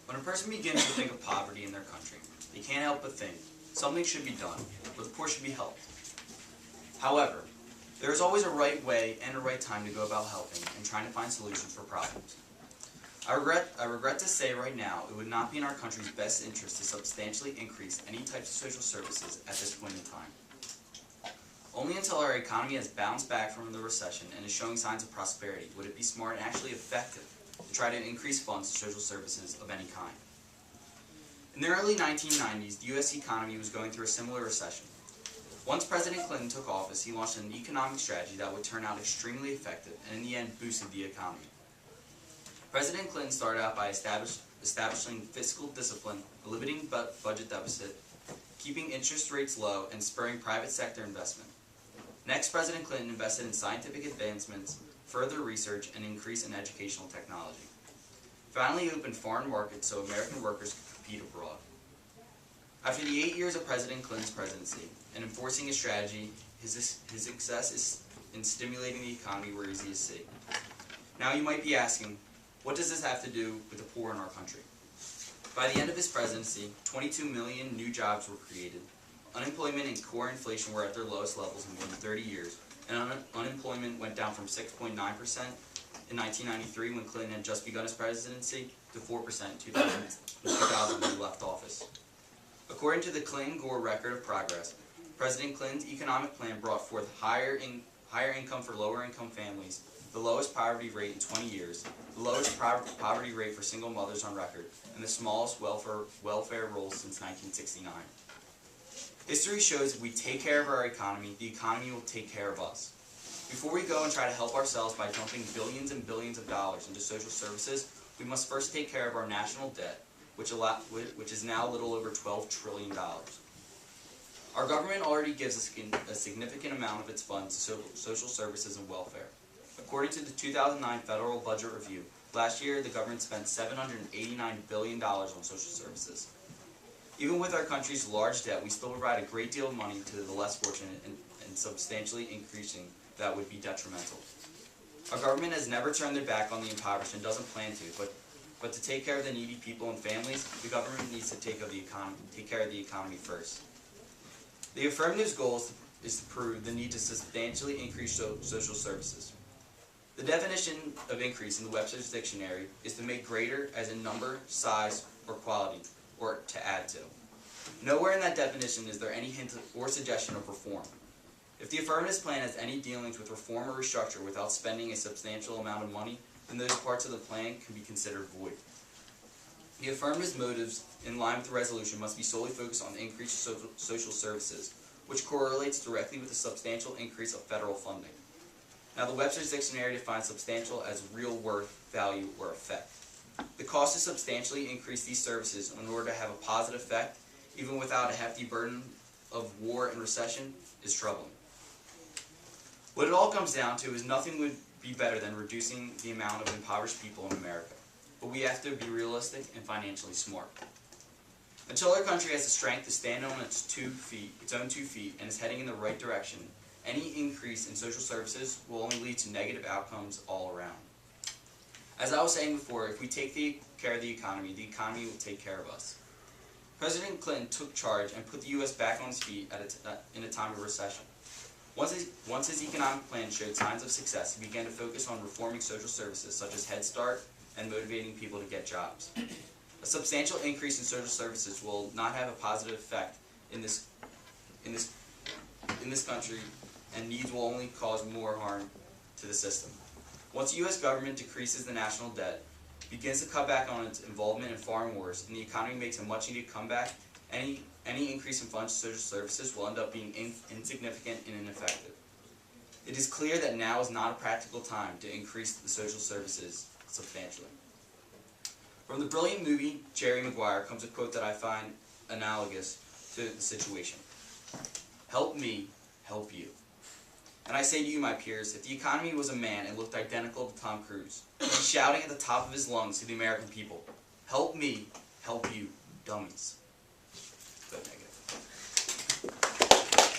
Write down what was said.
When a person begins to think of poverty in their country, they can't help but think something should be done, or the poor should be helped. However, there is always a right way and a right time to go about helping and trying to find solutions for problems. I regret to say right now it would not be in our country's best interest to substantially increase any types of social services at this point in time. Only until our economy has bounced back from the recession and is showing signs of prosperity would it be smart and actually effective to try to increase funds to social services of any kind. In the early 1990s, the U.S. economy was going through a similar recession. Once President Clinton took office, he launched an economic strategy that would turn out extremely effective and in the end boosted the economy. President Clinton started out by establishing fiscal discipline, a limiting budget deficit, keeping interest rates low, and spurring private sector investment. Next, President Clinton invested in scientific advancements, further research, and increase in educational technology. Finally, he opened foreign markets so American workers could compete abroad. After the 8 years of President Clinton's presidency and enforcing his strategy, his success is in stimulating the economy were easy to see. Now you might be asking, what does this have to do with the poor in our country? By the end of his presidency, 22 million new jobs were created. Unemployment and core inflation were at their lowest levels in more than 30 years, and unemployment went down from 6.9% in 1993 when Clinton had just begun his presidency to 4% in 2000 when he left office. According to the Clinton-Gore record of progress, President Clinton's economic plan brought forth higher income for lower-income families, the lowest poverty rate in 20 years, the lowest poverty rate for single mothers on record, and the smallest welfare rolls since 1969. History shows if we take care of our economy, the economy will take care of us. Before we go and try to help ourselves by dumping billions and billions of dollars into social services, we must first take care of our national debt, which is now a little over $12 trillion. Our government already gives a significant amount of its funds to social services and welfare. According to the 2009 Federal Budget Review, last year the government spent $789 billion on social services. Even with our country's large debt, we still provide a great deal of money to the less fortunate, and substantially increasing that would be detrimental. Our government has never turned their back on the impoverished and doesn't plan to, but to take care of the needy people and families, the government needs to take care of the economy first. The affirmative's goal is to prove the need to substantially increase social services. The definition of increase in the Webster's Dictionary is to make greater as in number, size, or quality, or to add to. Nowhere in that definition is there any hint or suggestion of reform. If the affirmative's plan has any dealings with reform or restructure without spending a substantial amount of money, then those parts of the plan can be considered void. The affirmative's motives, in line with the resolution, must be solely focused on increased social services, which correlates directly with the substantial increase of federal funding. Now, the Webster's Dictionary defines substantial as real worth, value, or effect. The cost to substantially increase these services in order to have a positive effect, even without a hefty burden of war and recession, is troubling. What it all comes down to is nothing would be better than reducing the amount of impoverished people in America. But we have to be realistic and financially smart. Until our country has the strength to stand on its own two feet, and is heading in the right direction, any increase in social services will only lead to negative outcomes all around. As I was saying before, if we take care of the economy will take care of us. President Clinton took charge and put the U.S. back on its feet in a time of recession. Once his economic plan showed signs of success, he began to focus on reforming social services such as Head Start and motivating people to get jobs. A substantial increase in social services will not have a positive effect in this country, and needs will only cause more harm to the system. Once the U.S. government decreases the national debt, begins to cut back on its involvement in foreign wars, and the economy makes a much-needed comeback, any increase in funds to social services will end up being insignificant and ineffective. It is clear that now is not a practical time to increase the social services substantially. From the brilliant movie Jerry Maguire comes a quote that I find analogous to the situation. Help me, help you. And I say to you, my peers, if the economy was a man and looked identical to Tom Cruise, he'd be shouting at the top of his lungs to the American people, help me, help you, dummies.